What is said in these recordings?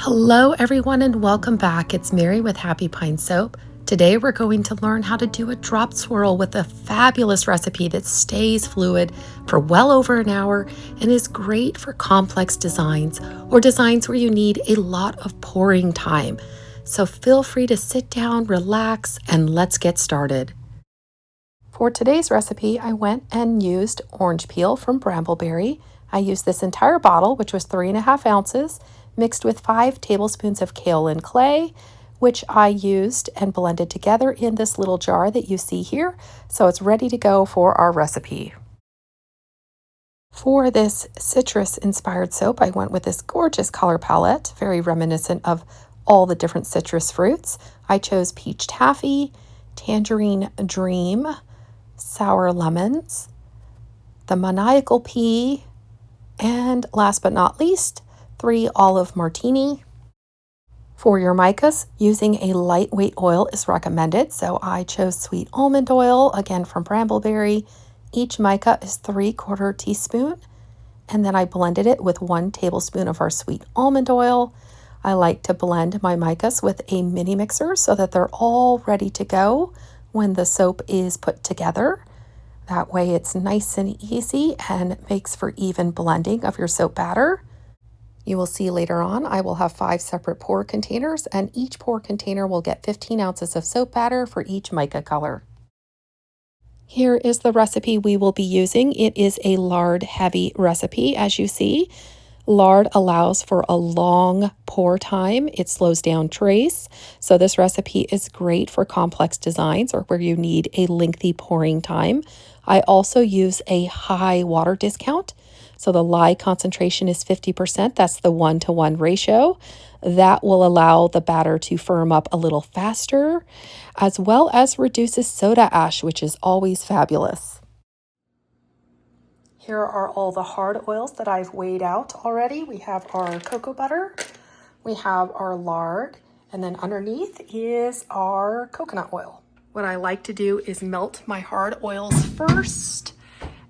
Hello everyone and welcome back. It's Mary with Happy Pine Soap. Today we're going to learn how to do a drop swirl with a fabulous recipe that stays fluid for well over an hour and is great for complex designs or designs where you need a lot of pouring time. So feel free to sit down, relax, and let's get started. For today's recipe, I went and used orange peel from Brambleberry. I used this entire bottle, which was 3.5 ounces, mixed with 5 tablespoons of kaolin clay, which I used and blended together in this little jar that you see here. So it's ready to go for our recipe. For this citrus-inspired soap, I went with this gorgeous color palette, very reminiscent of all the different citrus fruits. I chose peach taffy, tangerine dream, sour lemons, the maniacal pea, and last but not least, 3 olive martini. For your micas, using a lightweight oil is recommended, so I chose sweet almond oil, again from Brambleberry. Each mica is 3/4 teaspoon, and then I blended it with 1 tablespoon of our sweet almond oil. I like to blend my micas with a mini mixer so that they're all ready to go when the soap is put together. That way it's nice and easy and makes for even blending of your soap batter. You will see later on I will have 5 separate pour containers, and each pour container will get 15 ounces of soap batter for each mica color. Here is the recipe we will be using. It is a lard heavy recipe, as you see. Lard allows for a long pour time. It slows down trace. So this recipe is great for complex designs or where you need a lengthy pouring time. I also use a high water discount. So the lye concentration is 50%. That's the 1-to-1 ratio. That will allow the batter to firm up a little faster, as well as reduces soda ash, which is always fabulous. Here are all the hard oils that I've weighed out already. We have our cocoa butter, we have our lard, and then underneath is our coconut oil. What I like to do is melt my hard oils first,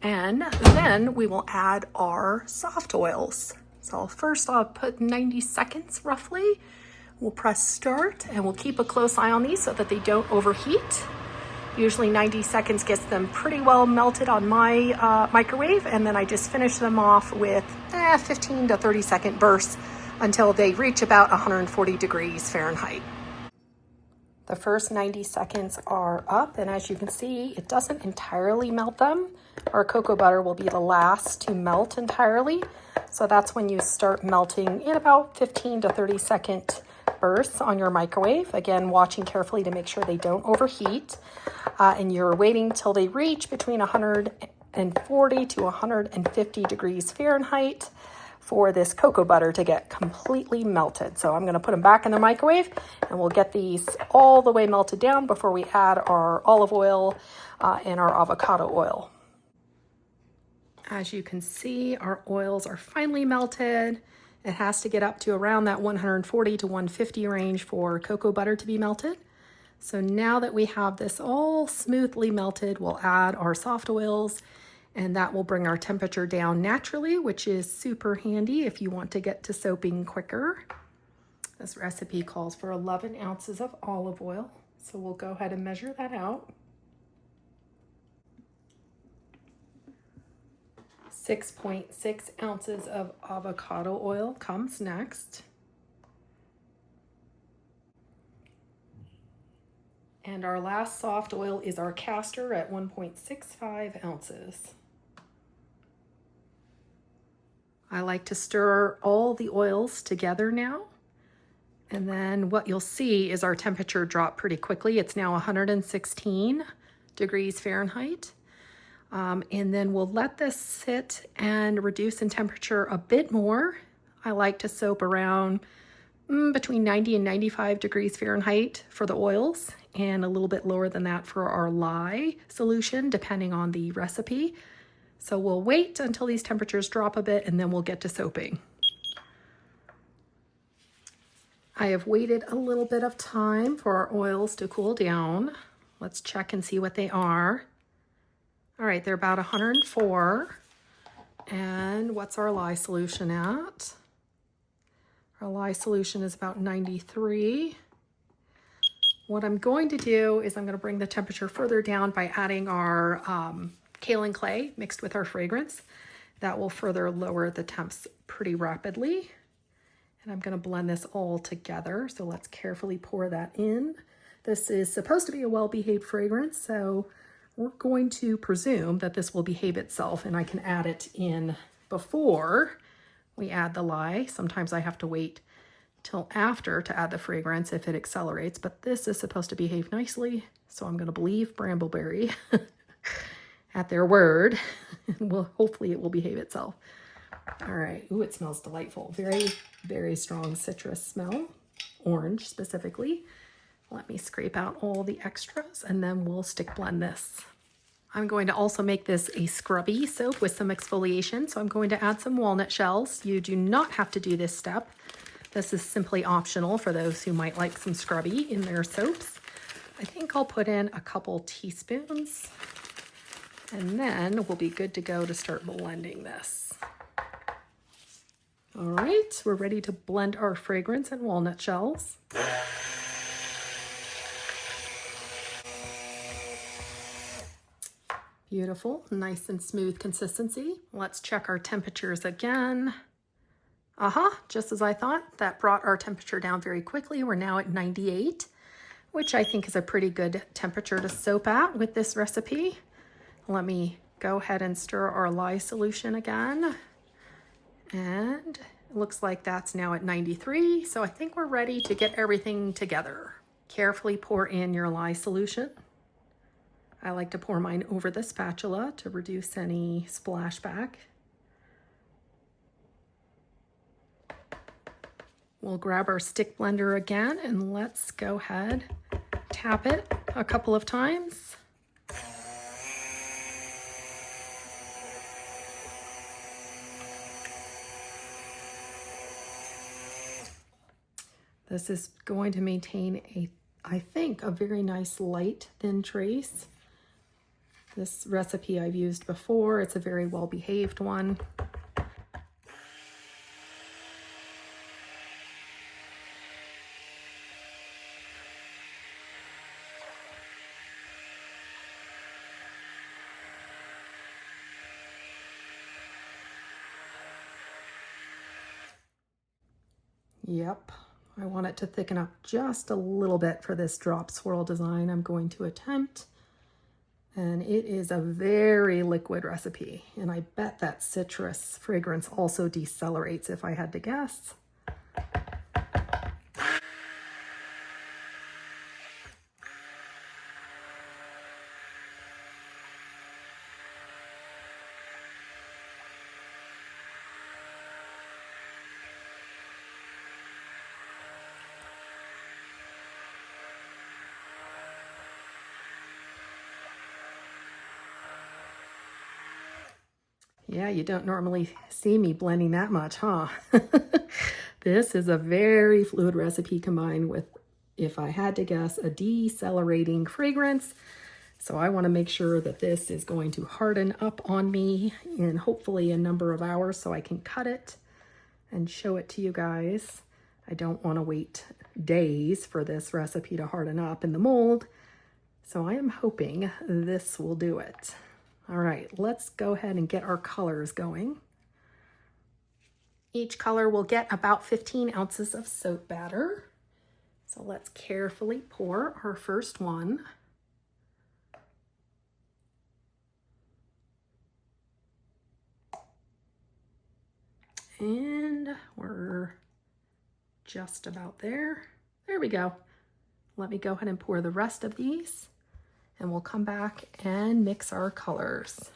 and then we will add our soft oils. So first I'll put 90 seconds roughly. We'll press start and we'll keep a close eye on these so that they don't overheat. Usually 90 seconds gets them pretty well melted on my microwave, and then I just finish them off with 15 to 30 second bursts until they reach about 140 degrees Fahrenheit. The first 90 seconds are up, and as you can see, it doesn't entirely melt them. Our cocoa butter will be the last to melt entirely, so that's when you start melting in about 15 to 30 second bursts on your microwave. Again, watching carefully to make sure they don't overheat. And you're waiting till they reach between 140 to 150 degrees Fahrenheit for this cocoa butter to get completely melted. So I'm going to put them back in the microwave, and we'll get these all the way melted down before we add our olive oil and our avocado oil. As you can see, our oils are finally melted. It has to get up to around that 140 to 150 range for cocoa butter to be melted. So now that we have this all smoothly melted, we'll add our soft oils, and that will bring our temperature down naturally, which is super handy if you want to get to soaping quicker. This recipe calls for 11 ounces of olive oil, so we'll go ahead and measure that out. 6.6 ounces of avocado oil comes next. And our last soft oil is our castor at 1.65 ounces. I like to stir all the oils together now. And then what you'll see is our temperature drop pretty quickly. It's now 116 degrees Fahrenheit. And then we'll let this sit and reduce in temperature a bit more. I like to soap around between 90 and 95 degrees Fahrenheit for the oils, and a little bit lower than that for our lye solution, depending on the recipe. So we'll wait until these temperatures drop a bit, and then we'll get to soaping. I have waited a little bit of time for our oils to cool down. Let's check and see what they are. All right, they're about 104. And what's our lye solution at? Our lye solution is about 93. What I'm going to do is I'm going to bring the temperature further down by adding our kaolin clay mixed with our fragrance. That will further lower the temps pretty rapidly. And I'm going to blend this all together. So let's carefully pour that in. This is supposed to be a well-behaved fragrance, so we're going to presume that this will behave itself and I can add it in before we add the lye. Sometimes I have to wait till after to add the fragrance if it accelerates, but this is supposed to behave nicely, so I'm going to believe Brambleberry at their word. Well, hopefully it will behave itself. All right. Ooh, it smells delightful. Very, very strong citrus smell, orange specifically. Let me scrape out all the extras and then we'll stick blend this. I'm going to also make this a scrubby soap with some exfoliation. So I'm going to add some walnut shells. You do not have to do this step. This is simply optional for those who might like some scrubby in their soaps. I think I'll put in a couple teaspoons and then we'll be good to go to start blending this. All right, we're ready to blend our fragrance and walnut shells. Beautiful, nice and smooth consistency. Let's check our temperatures again. Just as I thought, that brought our temperature down very quickly. We're now at 98, which I think is a pretty good temperature to soap at with this recipe. Let me go ahead and stir our lye solution again. And it looks like that's now at 93. So I think we're ready to get everything together. Carefully pour in your lye solution. I like to pour mine over the spatula to reduce any splashback. We'll grab our stick blender again and let's go ahead, tap it a couple of times. This is going to maintain I think, a very nice light thin trace. This recipe I've used before. It's a very well-behaved one. Yep. I want it to thicken up just a little bit for this drop swirl design I'm going to attempt. And it is a very liquid recipe. And I bet that citrus fragrance also decelerates if I had to guess. Yeah, you don't normally see me blending that much, huh? This is a very fluid recipe combined with, if I had to guess, a decelerating fragrance. So I want to make sure that this is going to harden up on me in hopefully a number of hours so I can cut it and show it to you guys. I don't want to wait days for this recipe to harden up in the mold. So I am hoping this will do it. All right, let's go ahead and get our colors going. Each color will get about 15 ounces of soap batter. So let's carefully pour our first one. And we're just about there. There we go. Let me go ahead and pour the rest of these. And we'll come back and mix our colors.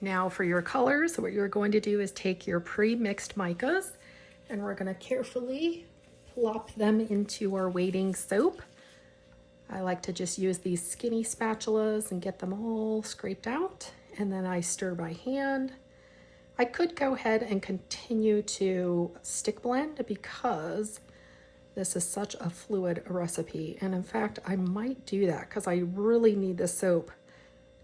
Now for your colors, what you're going to do is take your pre-mixed micas and we're going to carefully plop them into our waiting soap. I like to just use these skinny spatulas and get them all scraped out, and then I stir by hand. I could go ahead and continue to stick blend because this is such a fluid recipe, and in fact, I might do that because I really need the soap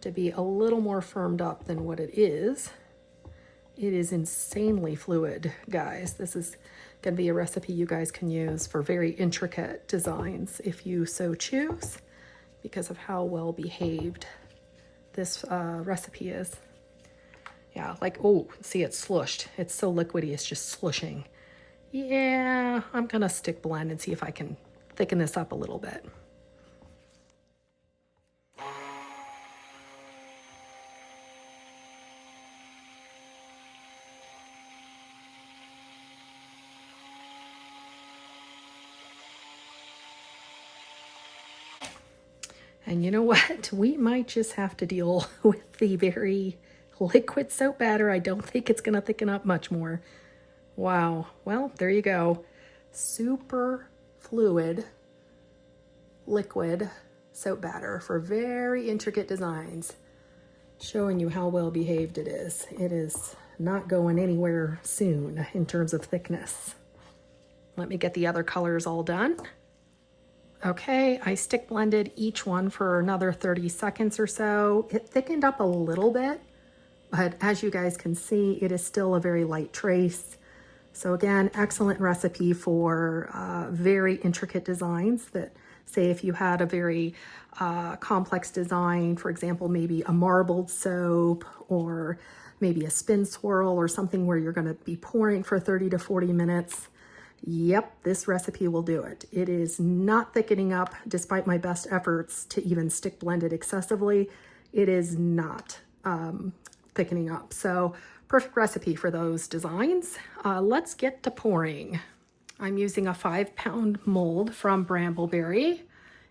to be a little more firmed up than what it is. It is insanely fluid, guys. This is going to be a recipe you guys can use for very intricate designs if you so choose, because of how well behaved this recipe is. Yeah, like, oh, see, it's slushed. It's so liquidy, it's just slushing. Yeah, I'm gonna stick blend and see if I can thicken this up a little bit. And you know what? We might just have to deal with the very liquid soap batter. I don't think it's gonna thicken up much more. Wow, well, there you go. Super fluid liquid soap batter for very intricate designs. Showing you how well behaved it is. It is not going anywhere soon in terms of thickness. Let me get the other colors all done. Okay, I stick blended each one for another 30 seconds or so. It thickened up a little bit, but as you guys can see, it is still a very light trace. So again, excellent recipe for very intricate designs that, say if you had a very complex design, for example, maybe a marbled soap or maybe a spin swirl or something where you're gonna be pouring for 30 to 40 minutes. Yep, this recipe will do it. It is not thickening up despite my best efforts to even stick blend it excessively. It is not thickening up. So perfect recipe for those designs. Let's get to pouring. I'm using a 5-pound mold from Brambleberry.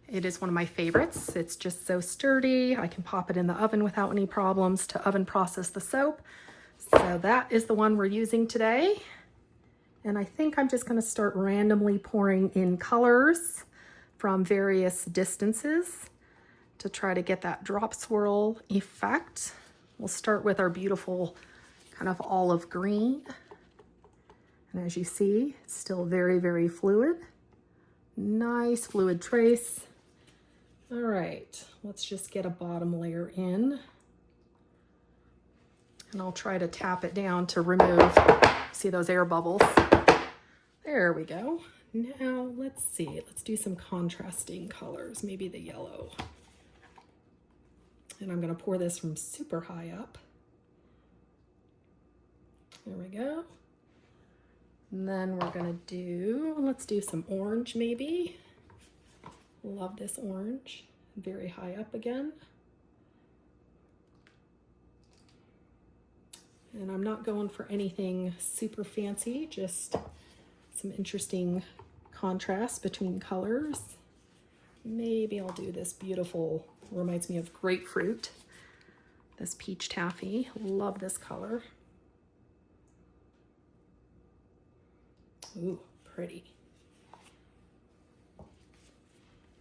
It is one of my favorites. It's just so sturdy. I can pop it in the oven without any problems to oven process the soap. So that is the one we're using today. And I think I'm just gonna start randomly pouring in colors from various distances to try to get that drop swirl effect. We'll start with our beautiful kind of olive green. And as you see, it's still very, very fluid. Nice fluid trace. All right, let's just get a bottom layer in. And I'll try to tap it down to remove, see those air bubbles? There we go. Now let's see, let's do some contrasting colors, maybe the yellow. And I'm gonna pour this from super high up. There we go. And then we're gonna do, let's do some orange maybe. Love this orange, very high up again. And I'm not going for anything super fancy, just some interesting contrast between colors. Maybe I'll do this beautiful, reminds me of grapefruit, this peach taffy. Love this color. Ooh, pretty.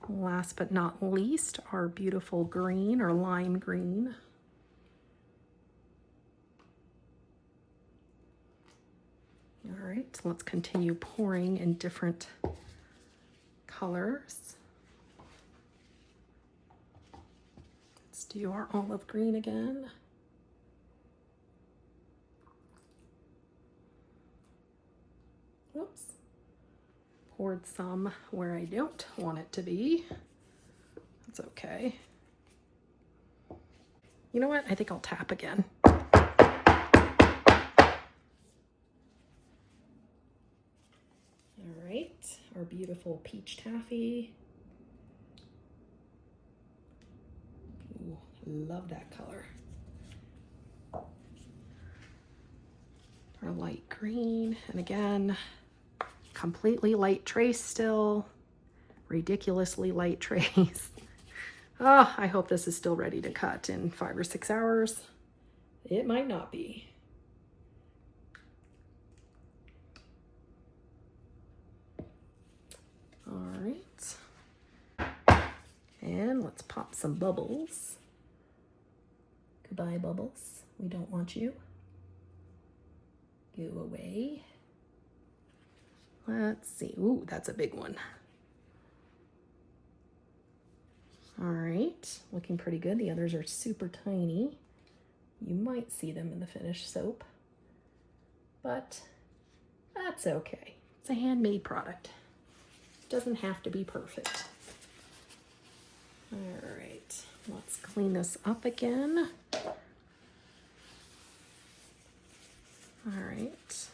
Last but not least, our beautiful green or lime green. All right, so let's continue pouring in different colors. Let's do our olive green again. Whoops. Poured some where I don't want it to be. That's okay. You know what? I think I'll tap again. All right, our beautiful peach taffy. Ooh, love that color. Our light green, and again, completely light trace still, ridiculously light trace. Oh, I hope this is still ready to cut in 5 or 6 hours. It might not be. All right. And let's pop some bubbles. Goodbye, bubbles. We don't want you. Go away. Let's see. Ooh, that's a big one. All right, looking pretty good. The others are super tiny. You might see them in the finished soap. but that's okay. It's a handmade product. It doesn't have to be perfect. All right, let's clean this up again. All right.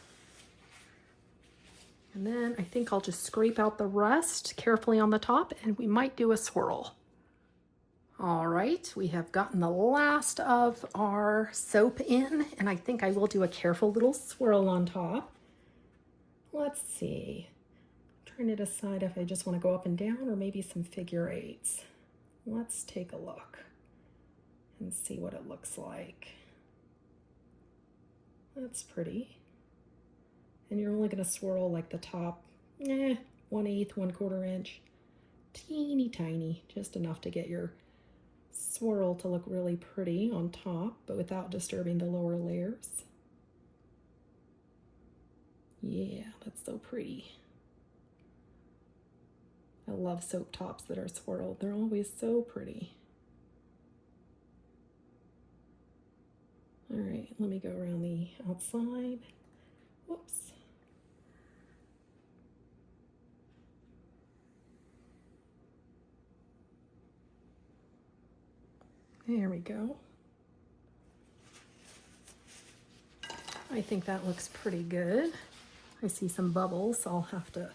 And then I think I'll just scrape out the rest carefully on the top, and we might do a swirl. All right, we have gotten the last of our soap in, and I think I will do a careful little swirl on top. Let's see. I'm trying to decide if I just want to go up and down or maybe some figure eights. Let's take a look and see what it looks like. That's pretty. And you're only going to swirl like the top, 1/8, 1/4 inch. Teeny tiny, just enough to get your swirl to look really pretty on top, but without disturbing the lower layers. Yeah, that's so pretty. I love soap tops that are swirled. They're always so pretty. All right, let me go around the outside. Whoops. There we go. I think that looks pretty good. I see some bubbles I'll have to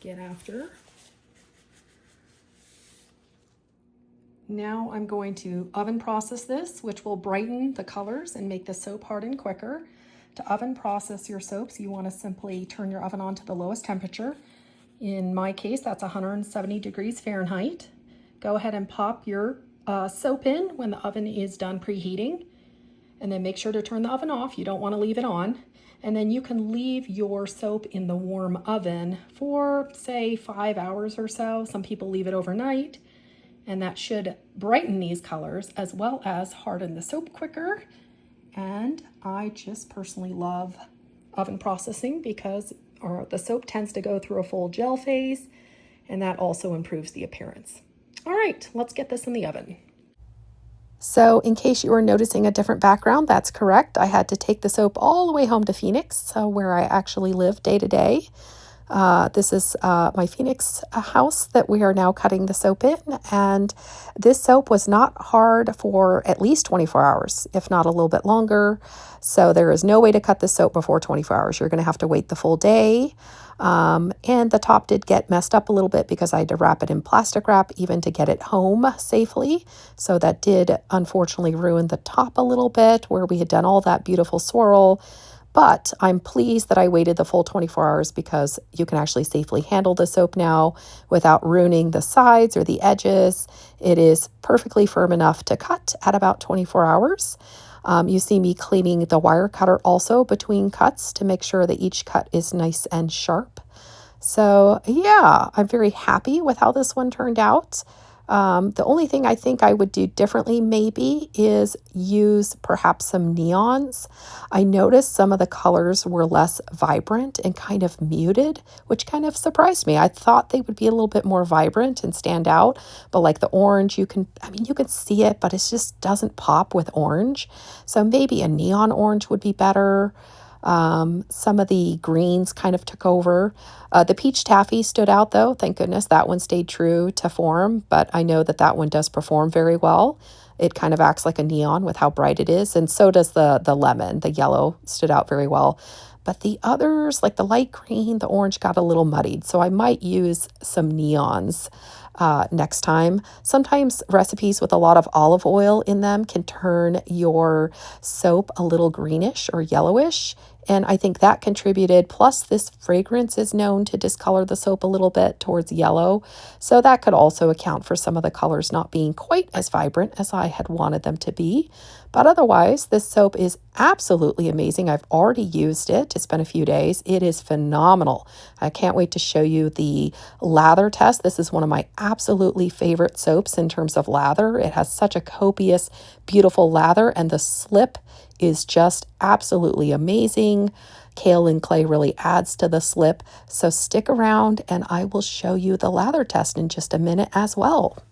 get after. Now I'm going to oven process this, which will brighten the colors and make the soap harden quicker. To oven process your soaps, you want to simply turn your oven on to the lowest temperature. In my case, that's 170 degrees Fahrenheit. Go ahead and pop your soap in when the oven is done preheating, and then make sure to turn the oven off. You don't want to leave it on. And then you can leave your soap in the warm oven for, say, 5 hours or so. Some people leave it overnight, and that should brighten these colors as well as harden the soap quicker. And I just personally love oven processing because the soap tends to go through a full gel phase, and that also improves the appearance. All right, let's get this in the oven. So in case you were noticing a different background, that's correct. I had to take the soap all the way home to Phoenix, where I actually live day to day. This is my Phoenix house that we are now cutting the soap in, and this soap was not hard for at least 24 hours, if not a little bit longer. So there is no way to cut this soap before 24 hours. You're going to have to wait the full day. And the top did get messed up a little bit because I had to wrap it in plastic wrap even to get it home safely. So that did unfortunately ruin the top a little bit where we had done all that beautiful swirl. But I'm pleased that I waited the full 24 hours because you can actually safely handle the soap now without ruining the sides or the edges. It is perfectly firm enough to cut at about 24 hours. You see me cleaning the wire cutter also between cuts to make sure that each cut is nice and sharp. So yeah, I'm very happy with how this one turned out. The only thing I think I would do differently maybe is use perhaps some neons. I noticed some of the colors were less vibrant and kind of muted, which kind of surprised me. I thought they would be a little bit more vibrant and stand out, but like the orange, you can see it, but it just doesn't pop with orange. So maybe a neon orange would be better. Some of the greens kind of took over. The peach taffy stood out though. Thank goodness that one stayed true to form, but I know that that one does perform very well. It kind of acts like a neon with how bright it is, and so does the lemon. The yellow stood out very well. But the others, like the light green, the orange, got a little muddied, so I might use some neons next time. Sometimes recipes with a lot of olive oil in them can turn your soap a little greenish or yellowish, and I think that contributed. Plus, this fragrance is known to discolor the soap a little bit towards yellow, so that could also account for some of the colors not being quite as vibrant as I had wanted them to be. But otherwise, this soap is absolutely amazing. I've already used it. It's been a few days. It is phenomenal. I can't wait to show you the lather test. This is one of my absolutely favorite soaps in terms of lather. It has such a copious, beautiful lather, and the slip is just absolutely amazing. Kaolin clay really adds to the slip. So stick around and I will show you the lather test in just a minute as well.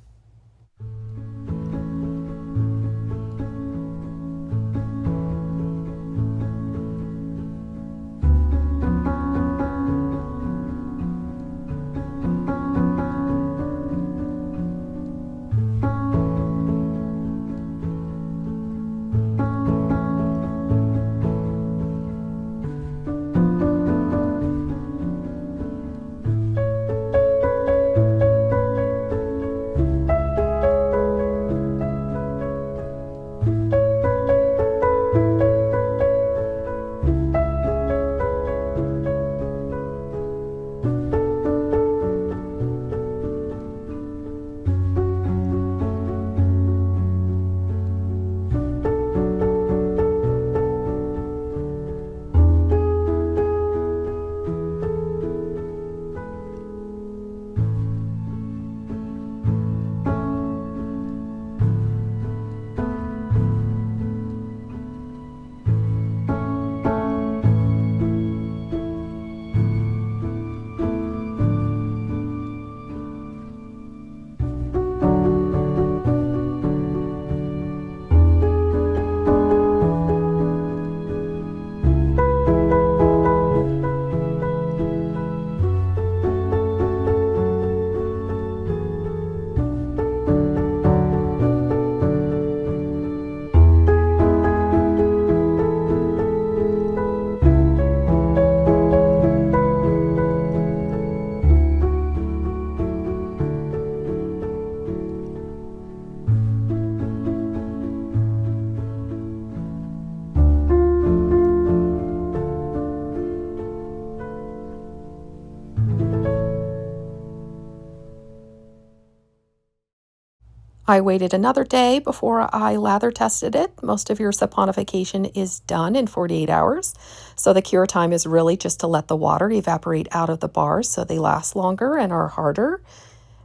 I waited another day before I lather tested it. Most of your saponification is done in 48 hours. So the cure time is really just to let the water evaporate out of the bars so they last longer and are harder.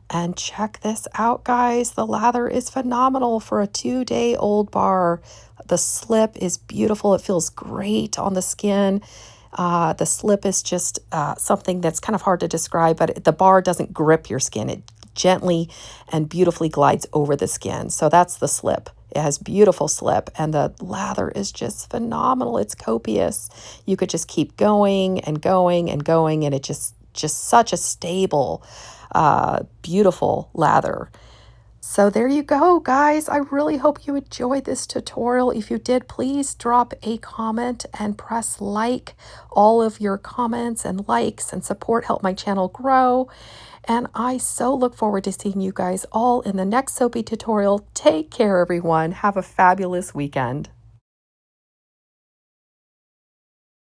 And check this out, guys. The lather is phenomenal for a 2-day-old bar. The slip is beautiful. It feels great on the skin. The slip is just something that's kind of hard to describe, but the bar doesn't grip your skin. It gently and beautifully glides over the skin. So that's the slip. It has beautiful slip, and the lather is just phenomenal. It's copious. You could just keep going and going and going, and it just such a stable, beautiful lather. So there you go, guys. I really hope you enjoyed this tutorial. If you did, please drop a comment and press like. All of your comments and likes and support help my channel grow. And I so look forward to seeing you guys all in the next soapy tutorial. Take care, everyone. Have a fabulous weekend.